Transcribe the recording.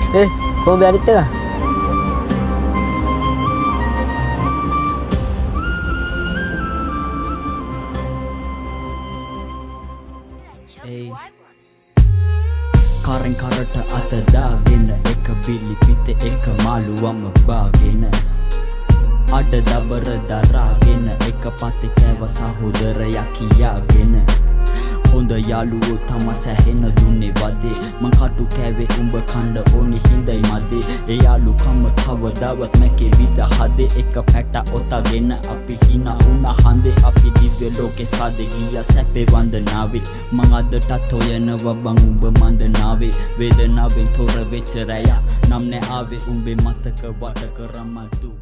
Kau biar itu lah. Karen karata ata දාගෙන එක බිලි පිට එක මාළුවම බාගෙන අඩ දබර දරාගෙන එක පතේ කෑව සහෝදරයා කියාගෙන හොඳ යාළුවෝ තම සැහෙන දුන්නේ වදේ මං කටු කෑවේ උඹ කණ්ඩ ඕනි හිඳයි මදේ ඒ යාළුකම කවදාවත් නැකේ විද හදේ එක පැට ඔතගෙන අපි හිනා උනා හන්දේ අපි දිව්‍ය ලෝකේ සාදේ ගියා සැපේ වන්දනාවේ මං අදටත් හොයනවා බං උඹ මන්දනාවේ වේදනාවෙන් තොර වෙච්ච රැය නම් නෑ ආවේ උඹේ මතක වට කරමල් තු